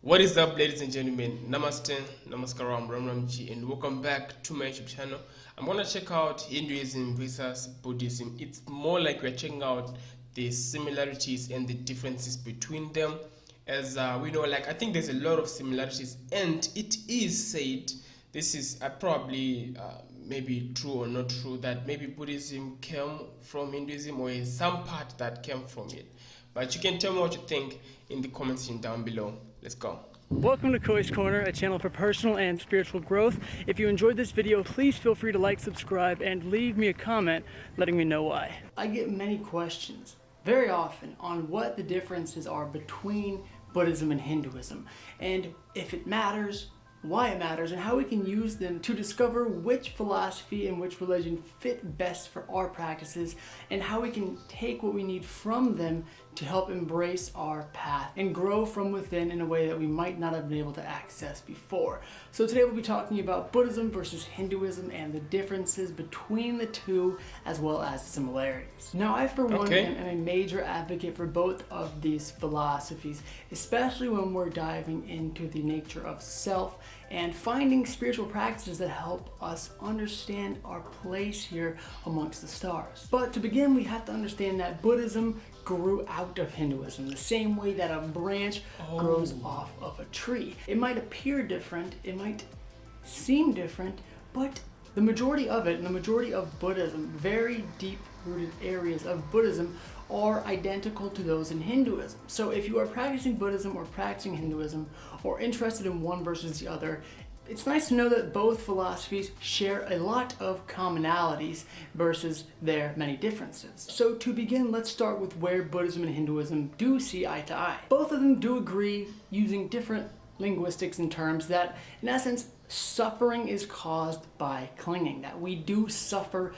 What is up, ladies and gentlemen? Namaste, Namaskaram, Ram Ramji, and welcome back to my YouTube channel. I'm gonna check out Hinduism versus Buddhism. It's more like we're checking out the similarities and the differences between them. As we know, like I think there's a lot of similarities, and it is said this is probably maybe true or not true that maybe Buddhism came from Hinduism or is some part that came from it. But you can tell me what you think in the comment section down below. Let's go. Welcome to Koi's Corner, a channel for personal and spiritual growth. If you enjoyed this video, please feel free to like, subscribe, and leave me a comment letting me know why. I get many questions very often on what the differences are between Buddhism and Hinduism, and if it matters, why it matters, and how we can use them to discover which philosophy and which religion fit best for our practices, and how we can take what we need from them to help embrace our path and grow from within in a way that we might not have been able to access before. So today we'll be talking about Buddhism versus Hinduism and the differences between the two as well as similarities. Now I for one am a major advocate for both of these philosophies, especially when we're diving into the nature of self and finding spiritual practices that help us understand our place here amongst the stars. But to begin, we have to understand that Buddhism grew out of Hinduism, the same way that a branch grows off of a tree. It might appear different, it might seem different, but the majority of it, and the majority of Buddhism, very deep-rooted areas of Buddhism, are identical to those in Hinduism. So if you are practicing Buddhism or practicing Hinduism, or interested in one versus the other, it's nice to know that both philosophies share a lot of commonalities versus their many differences. So to begin, let's start with where Buddhism and Hinduism do see eye to eye. Both of them do agree, using different linguistics and terms, that in essence, suffering is caused by clinging, that we do suffer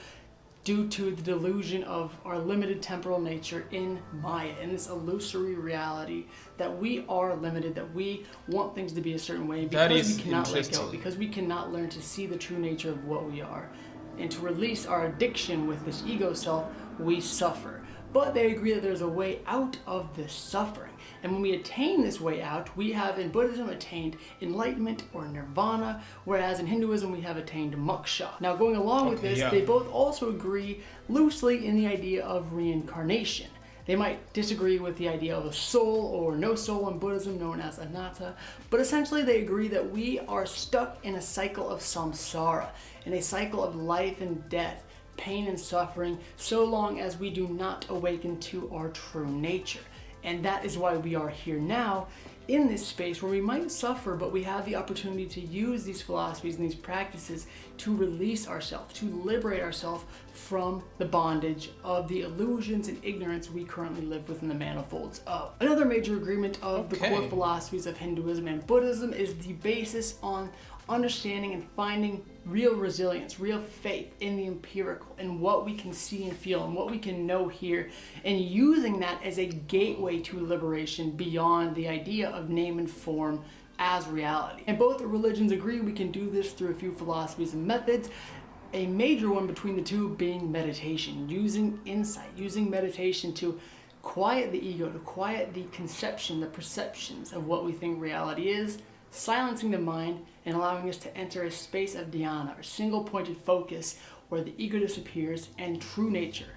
due to the delusion of our limited temporal nature in Maya, in this illusory reality that we are limited, that we want things to be a certain way, because we cannot let go, because we cannot learn to see the true nature of what we are. And to release our addiction with this ego self, we suffer. But they agree that there's a way out of this suffering. And when we attain this way out, we have in Buddhism attained enlightenment or nirvana, whereas in Hinduism we have attained moksha. Now going along with this, they both also agree loosely in the idea of reincarnation. They might disagree with the idea of a soul or no soul in Buddhism, known as anatta, but essentially they agree that we are stuck in a cycle of samsara, in a cycle of life and death, pain and suffering, so long as we do not awaken to our true nature. And that is why we are here now in this space where we might suffer, but we have the opportunity to use these philosophies and these practices to release ourselves, to liberate ourselves from the bondage of the illusions and ignorance we currently live within the manifolds of. Another major agreement of the core philosophies of Hinduism and Buddhism is the basis on understanding and finding real resilience, real faith in the empirical, in what we can see and feel and what we can know here, and using that as a gateway to liberation beyond the idea of name and form as reality. And both religions agree we can do this through a few philosophies and methods, a major one between the two being meditation, using insight, using meditation to quiet the ego, to quiet the conception, the perceptions of what we think reality is, silencing the mind and allowing us to enter a space of dhyana, or single-pointed focus, where the ego disappears and true nature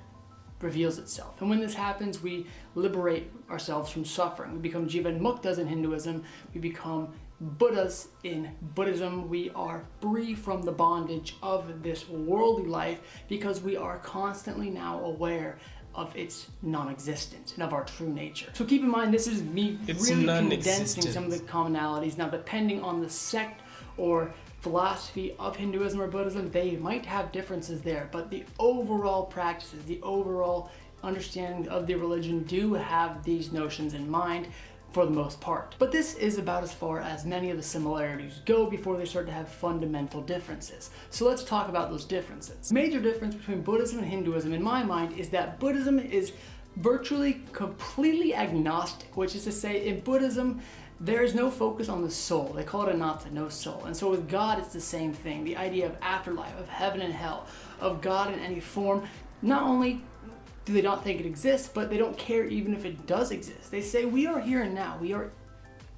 reveals itself. And when this happens, we liberate ourselves from suffering. We become Jivan Muktas in Hinduism, we become Buddhas in Buddhism. We are free from the bondage of this worldly life because we are constantly now aware of its non-existence and of our true nature. So keep in mind, this is me really condensing some of the commonalities. Now, depending on the sect or philosophy of Hinduism or Buddhism, they might have differences there, but the overall practices, the overall understanding of the religion do have these notions in mind for the most part. But this is about as far as many of the similarities go before they start to have fundamental differences. So let's talk about those differences. Major difference between Buddhism and Hinduism in my mind is that Buddhism is virtually completely agnostic, which is to say, in Buddhism there is no focus on the soul. They call it anatta, no soul. And so with God it's the same thing. The idea of afterlife, of heaven and hell, of God in any form. Not only do they not think it exists, but they don't care even if it does exist. They say we are here and now. We are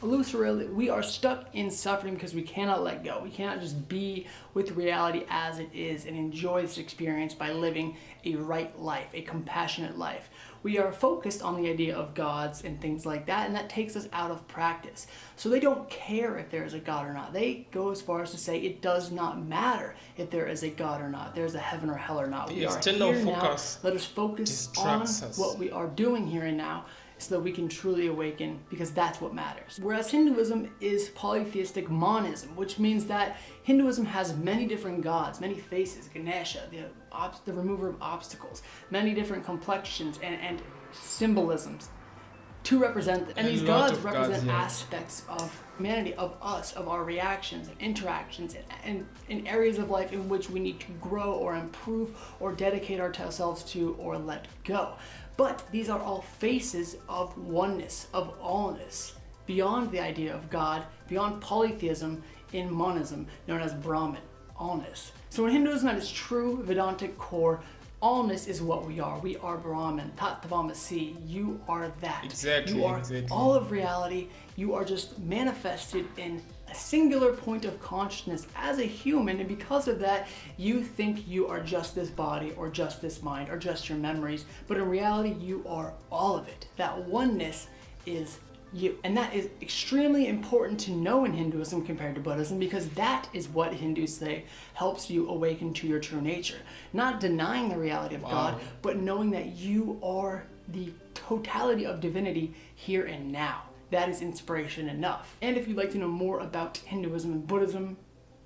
illusory. We are stuck in suffering because we cannot let go. We cannot just be with reality as it is and enjoy this experience by living a right life, a compassionate life. We are focused on the idea of gods and things like that, and that takes us out of practice. So they don't care if there is a God or not. They go as far as to say it does not matter if there is a God or not, there's a heaven or hell or not. We are here now. Let us focus on what we are doing here and now, so that we can truly awaken, because that's what matters. Whereas Hinduism is polytheistic monism, which means that Hinduism has many different gods, many faces, Ganesha, the remover of obstacles, many different complexions and symbolisms to represent them. And these gods represent aspects of humanity, of us, of our reactions and interactions, and in areas of life in which we need to grow or improve or dedicate ourselves to or let go. But these are all faces of oneness, of allness, beyond the idea of God, beyond polytheism in monism, known as Brahman, allness. So in Hinduism, at its true Vedantic core, allness is what we are. We are Brahman, Tattvamasi. You are that. Exactly. You are all of reality. You are just manifested in a singular point of consciousness as a human, and because of that, you think you are just this body or just this mind or just your memories, but in reality, you are all of it. That oneness is you. And that is extremely important to know in Hinduism compared to Buddhism, because that is what Hindus say helps you awaken to your true nature. Not denying the reality of God, but knowing that you are the totality of divinity here and now. That is inspiration enough. And if you'd like to know more about Hinduism and Buddhism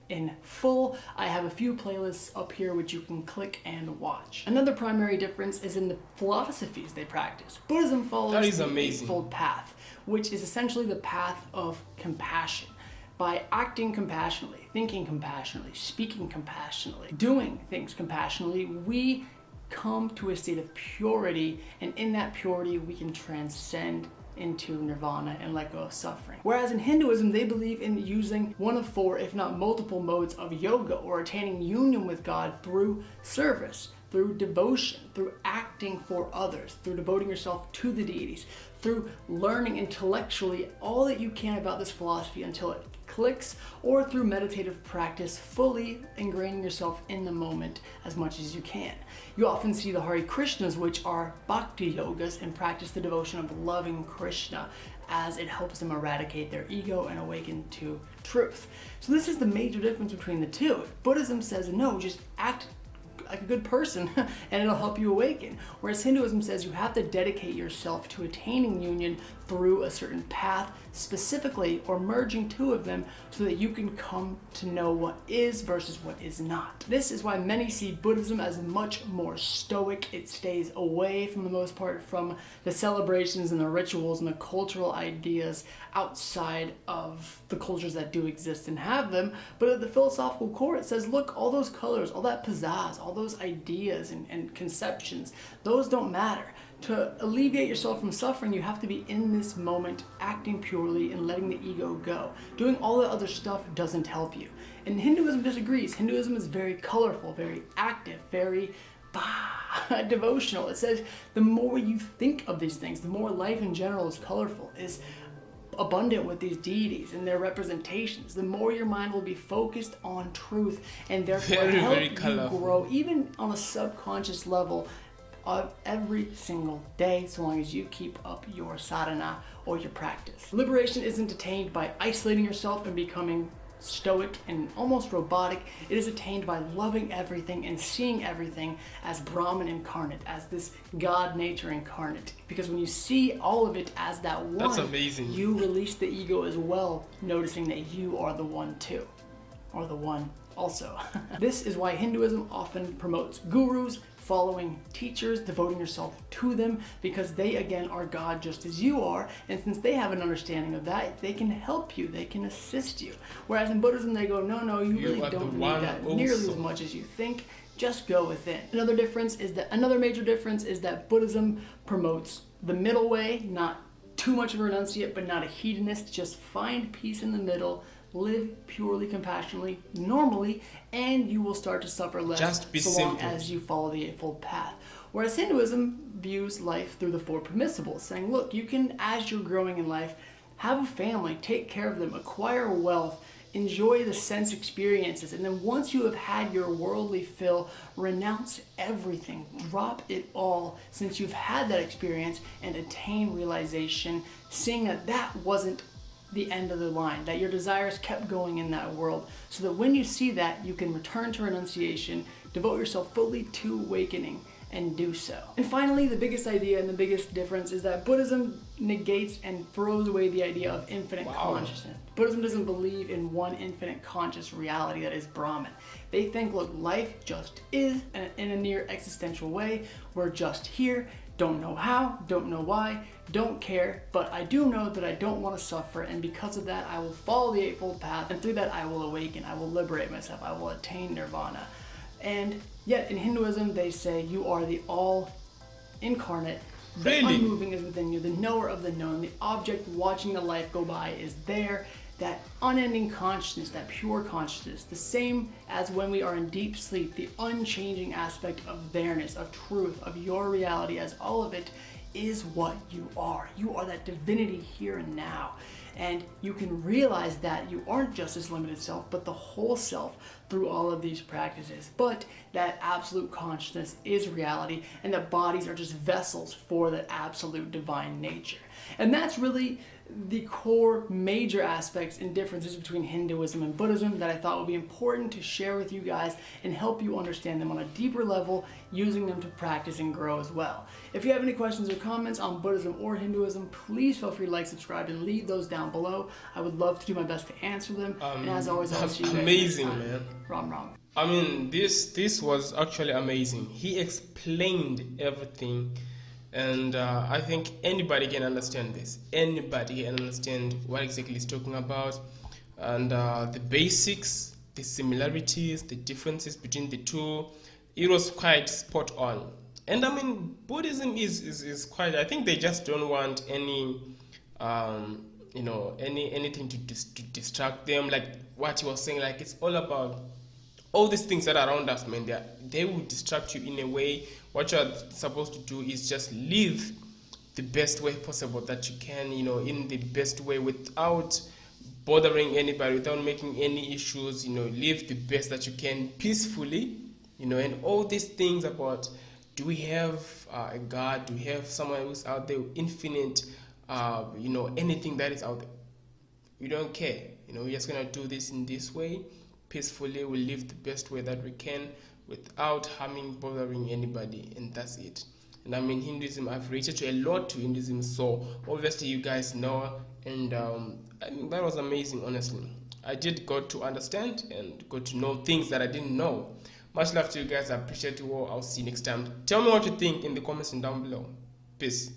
in full, I have a few playlists up here which you can click and watch. Another primary difference is in the philosophies they practice. Buddhism follows the Eightfold Path, which is essentially the path of compassion. By acting compassionately, thinking compassionately, speaking compassionately, doing things compassionately, we come to a state of purity, and in that purity we can transcend into nirvana and let go of suffering. Whereas in Hinduism, they believe in using one of four, if not multiple modes of yoga, or attaining union with God through service, through devotion, through acting for others, through devoting yourself to the deities, through learning intellectually all that you can about this philosophy until it clicks, or through meditative practice, fully ingraining yourself in the moment as much as you can. You often see the Hare Krishnas, which are bhakti yogas, and practice the devotion of loving Krishna as it helps them eradicate their ego and awaken to truth. So this is the major difference between the two. Buddhism says, no, just act like a good person and it'll help you awaken. Whereas Hinduism says you have to dedicate yourself to attaining union through a certain path specifically, or merging two of them so that you can come to know what is versus what is not. This is why many see Buddhism as much more stoic. It stays away, from the most part, from the celebrations and the rituals and the cultural ideas outside of the cultures that do exist and have them. But at the philosophical core, it says, look, all those colors, all that pizzazz, all those ideas and conceptions, those don't matter. To alleviate yourself from suffering, you have to be in this moment, acting purely and letting the ego go. Doing all the other stuff doesn't help you. And Hinduism disagrees. Hinduism is very colorful, very active, very devotional. It says the more you think of these things, the more life in general is colorful, is abundant with these deities and their representations, the more your mind will be focused on truth, and therefore help you grow, even on a subconscious level, of every single day, so long as you keep up your sadhana or your practice. Liberation isn't attained by isolating yourself and becoming stoic and almost robotic. It is attained by loving everything and seeing everything as Brahman incarnate, as this God nature incarnate. Because when you see all of it as that one, that's amazing. You release the ego as well, noticing that you are the one too, or the one also. This is why Hinduism often promotes gurus, following teachers, devoting yourself to them, because they again are God just as you are, and since they have an understanding of that, they can help you, they can assist you. Whereas in Buddhism they go, no, you really don't need that nearly as much as you think, just go within. Another major difference is that Buddhism promotes the middle way, not too much of a renunciate, but not a hedonist. Just find peace in the middle, live purely compassionately, normally, and you will start to suffer less long as you follow the Eightfold Path. Whereas Hinduism views life through the four permissibles, saying, look, you can, as you're growing in life, have a family, take care of them, acquire wealth, enjoy the sense experiences, and then once you have had your worldly fill, renounce everything, drop it all since you've had that experience, and attain realization, seeing that that wasn't the end of the line, that your desires kept going in that world, so that when you see that, you can return to renunciation, devote yourself fully to awakening, and do so. And finally, the biggest idea and the biggest difference is that Buddhism negates and throws away the idea of infinite consciousness. Buddhism doesn't believe in one infinite conscious reality that is Brahman. They think, look, life just is in a near existential way. We're just here, don't know how, don't know why, don't care, but I do know that I don't want to suffer, and because of that, I will follow the Eightfold Path, and through that, I will awaken, I will liberate myself, I will attain nirvana. And yet in Hinduism, they say you are the all-incarnate, the unmoving is within you, the knower of the known, the object watching the life go by is there, that unending consciousness, that pure consciousness, the same as when we are in deep sleep, the unchanging aspect of there-ness, of truth, of your reality, as all of it is what you are. You are that divinity here and now. And you can realize that you aren't just this limited self, but the whole self through all of these practices. But that absolute consciousness is reality, and that bodies are just vessels for that absolute divine nature. And that's really the core major aspects and differences between Hinduism and Buddhism that I thought would be important to share with you guys and help you understand them on a deeper level, using them to practice and grow as well. If you have any questions or comments on Buddhism or Hinduism, please feel free to like, subscribe, and leave those down below. I would love to do my best to answer them. And as always, I'll see you guys amazing, next time. man. Ram Ram. I mean, this was actually amazing. He explained everything. And I think anybody can understand this. Anybody can understand what exactly he's talking about. And the basics, the similarities, the differences between the two, it was quite spot on. And I mean, Buddhism is quite, I think they just don't want any, anything to distract them. Like what he was saying, like it's all about all these things that are around us, man. They will distract you in a way. What you're supposed to do is just live the best way possible that you can, in the best way without bothering anybody, without making any issues, live the best that you can peacefully, and all these things about, do we have a God? Do we have someone who's out there, infinite, anything that is out there? We don't care. We're just going to do this in this way. Peacefully, we live the best way that we can without bothering anybody, and that's it. And I mean, Hinduism, I've related to a lot to Hinduism, so obviously you guys know, and I mean, that was amazing, honestly. I did got to understand and got to know things that I didn't know. Much love to you guys. I appreciate you all. I'll see you next time. Tell me what you think in the comments down below. Peace.